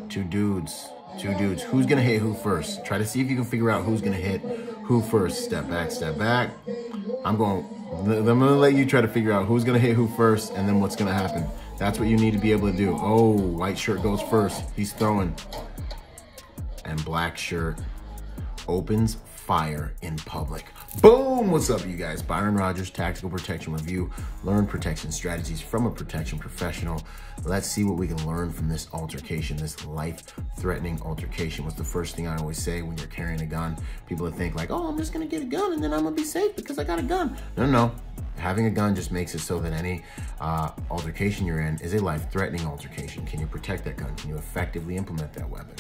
Two dudes. Who's gonna hit who first? Try to see if you can figure out who's gonna hit who first. Step back, step back. I'm gonna let you try to figure out who's gonna hit who first and then what's gonna happen. That's what you need to be able to do. Oh, white shirt goes first. He's throwing. And black shirt opens fire in public. Boom! What's up, you guys? Byron Rodgers, Tactical Protection Review. Learn protection strategies from a protection professional. Let's see what we can learn from this altercation, this life-threatening altercation. What's the first thing I always say when you're carrying a gun? People think like, oh, I'm just gonna get a gun and then I'm gonna be safe because I got a gun. No. Having a gun just makes it so that any altercation you're in is a life-threatening altercation. Can you protect that gun? Can you effectively implement that weapon?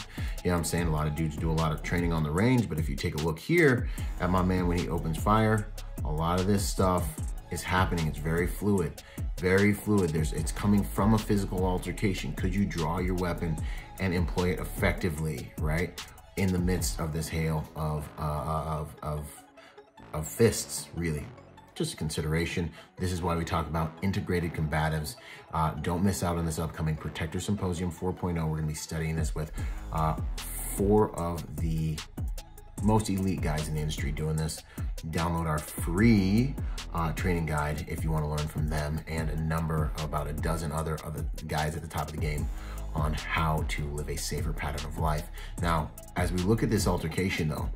You know what I'm saying? A lot of dudes do a lot of training on the range, but if you take a look here at my man when he opens fire, a lot of this stuff is happening. It's very fluid, very fluid. It's coming from a physical altercation. Could you draw your weapon and employ it effectively, right? In the midst of this hail of fists, really. Just a consideration. This is why we talk about integrated combatives. Don't miss out on this upcoming Protector Symposium 4.0. We're gonna be studying this with 4 of the most elite guys in the industry doing this. Download our free training guide if you want to learn from them, and about a dozen other guys at the top of the game on how to live a safer pattern of life. Now, as we look at this altercation though,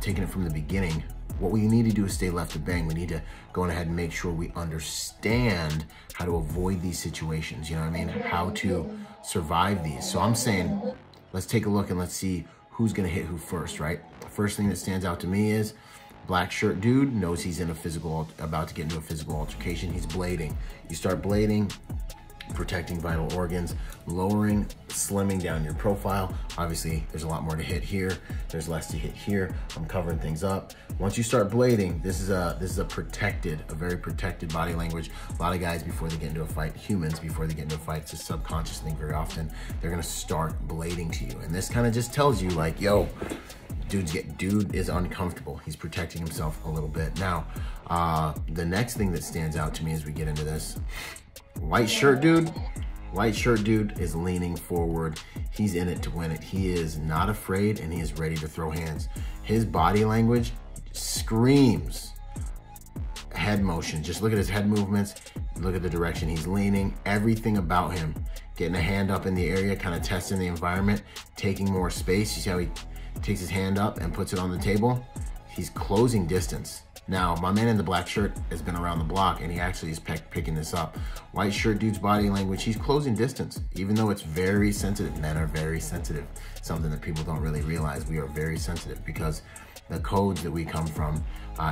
taking it from the beginning, what we need to do is stay left to bang. We need to go ahead and make sure we understand how to avoid these situations, you know what I mean? How to survive these. So I'm saying, let's take a look and let's see who's gonna hit who first, right? The first thing that stands out to me is black shirt dude knows he's in about to get into a physical altercation. He's blading. You start blading, protecting vital organs, lowering, slimming down your profile. Obviously, there's a lot more to hit here. There's less to hit here. I'm covering things up. Once you start blading, this is a very protected body language. A lot of guys before they get into a fight, humans before they get into a fight, it's a subconscious thing very often. They're gonna start blading to you, and this kind of just tells you like, yo, dude is uncomfortable. He's protecting himself a little bit. Now, the next thing that stands out to me as we get into this. White shirt dude is leaning forward. He's in it to win it. He is not afraid and he is ready to throw hands. His body language screams head motion. Just look at his head movements. Look at the direction he's leaning. Everything about him. Getting a hand up in the area, kind of testing the environment, taking more space. You see how he takes his hand up and puts it on the table? He's closing distance. Now, my man in the black shirt has been around the block and he actually is picking this up. White shirt dude's body language, he's closing distance, even though it's very sensitive. Men are very sensitive. Something that people don't really realize. We are very sensitive because the codes that we come from,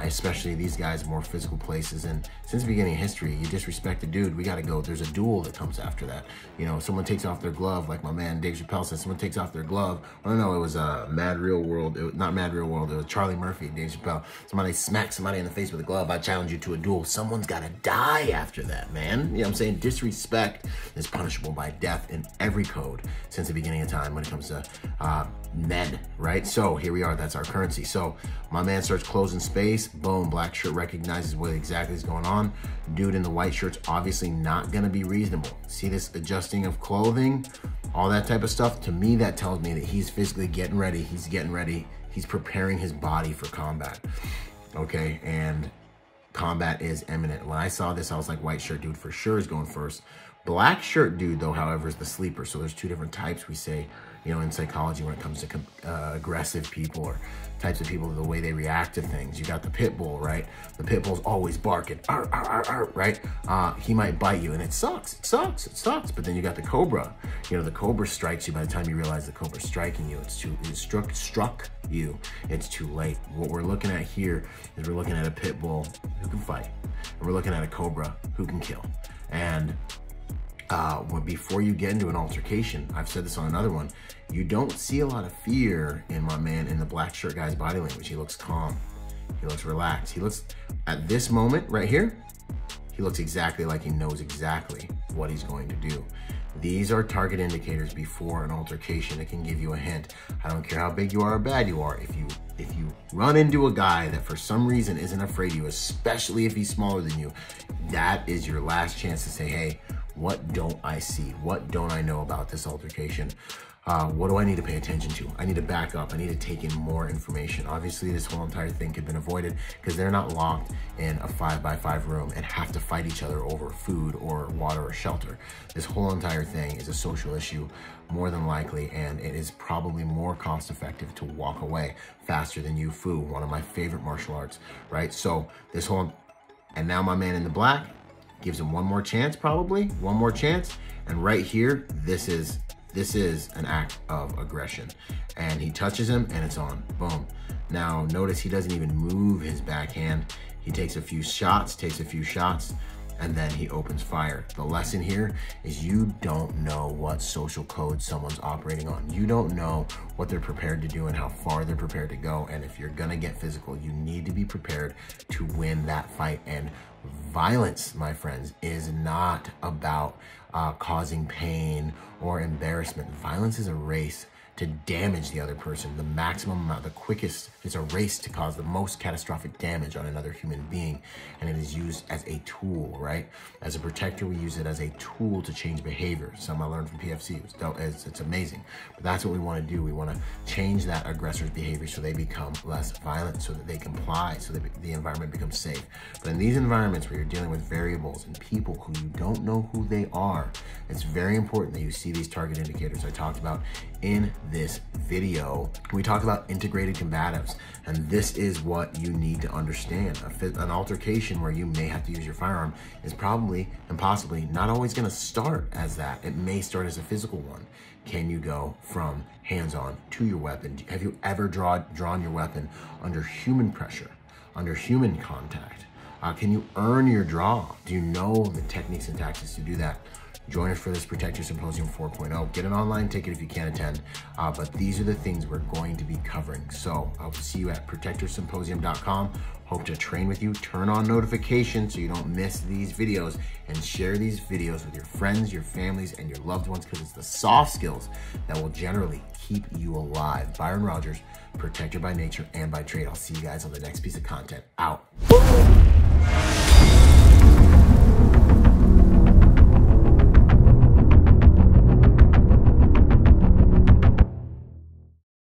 especially these guys, more physical places. And since the beginning of history, you disrespect a dude, we gotta go. There's a duel that comes after that. You know, someone takes off their glove, like my man Dave Chappelle said, someone takes off their glove. I don't know, it was Mad Real World, not Mad Real World, it was Charlie Murphy, Dave Chappelle. Somebody smacks somebody in the face with a glove, I challenge you to a duel. Someone's gotta die after that, man. You know what I'm saying? Disrespect is punishable by death in every code since the beginning of time when it comes to men, right? So here we are, that's our currency. So my man starts closing space, boom, black shirt recognizes what exactly is going on. Dude in the white shirt's obviously not gonna be reasonable. See this adjusting of clothing, all that type of stuff? To me, that tells me that he's physically getting ready. He's preparing his body for combat, okay? And combat is imminent. When I saw this, I was like, white shirt dude for sure is going first. Black shirt dude, though, however, is the sleeper. So there's 2 different types we say, you know, in psychology when it comes to aggressive people or types of people, the way they react to things. You got the Pitbull, right? The Pitbull's always barking, arr, arr, arr, arr, right? He might bite you and it sucks. But then you got the Cobra. You know, the Cobra strikes you. By the time you realize the Cobra's striking you, it struck you, it's too late. What we're looking at here is we're looking at a Pitbull who can fight. And we're looking at a Cobra who can kill. And before you get into an altercation, I've said this on another one, you don't see a lot of fear in my man in the black shirt guy's body language. He looks calm, he looks relaxed. He looks, at this moment right here, he looks exactly like he knows exactly what he's going to do. These are target indicators before an altercation. It can give you a hint. I don't care how big you are or bad you are. If you run into a guy that for some reason isn't afraid of you, especially if he's smaller than you, that is your last chance to say, hey, What don't I see? What don't I know about this altercation? What do I need to pay attention to? I need to back up. I need to take in more information. Obviously, this whole entire thing could have been avoided because they're not locked in a 5x5 room and have to fight each other over food or water or shelter. This whole entire thing is a social issue, more than likely, and it is probably more cost effective to walk away faster than Yu Fu, one of my favorite martial arts, right? So this whole, and now my man in the black gives him one more chance, probably, one more chance. And right here, this is an act of aggression. And he touches him and it's on, boom. Now notice he doesn't even move his backhand. He takes a few shots, and then he opens fire. The lesson here is you don't know what social code someone's operating on. You don't know what they're prepared to do and how far they're prepared to go. And if you're gonna get physical, you need to be prepared to win that fight. And violence, my friends, is not about causing pain or embarrassment. Violence is a race to damage the other person, the maximum amount, the quickest. It's a race to cause the most catastrophic damage on another human being. And it is used as a tool, right? As a protector, we use it as a tool to change behavior. Something I learned from PFC, it's amazing. But that's what we wanna do. We wanna change that aggressor's behavior so they become less violent, so that they comply, so that the environment becomes safe. But in these environments where you're dealing with variables and people who you don't know who they are, it's very important that you see these target indicators I talked about in this video. We talk about integrated combatives, and this is what you need to understand. An altercation where you may have to use your firearm is probably and possibly not always gonna start as that. It may start as a physical one. Can you go from hands-on to your weapon? Have you ever drawn your weapon under human pressure, under human contact? Can you earn your draw? Do you know the techniques and tactics to do that? Join us for this Protector Symposium 4.0. Get an online ticket if you can't attend, but these are the things we're going to be covering. So I will see you at protectorsymposium.com. Hope to train with you. Turn on notifications so you don't miss these videos, and share these videos with your friends, your families, and your loved ones, because it's the soft skills that will generally keep you alive. Byron Rodgers, protector by nature and by trade. I'll see you guys on the next piece of content. Out.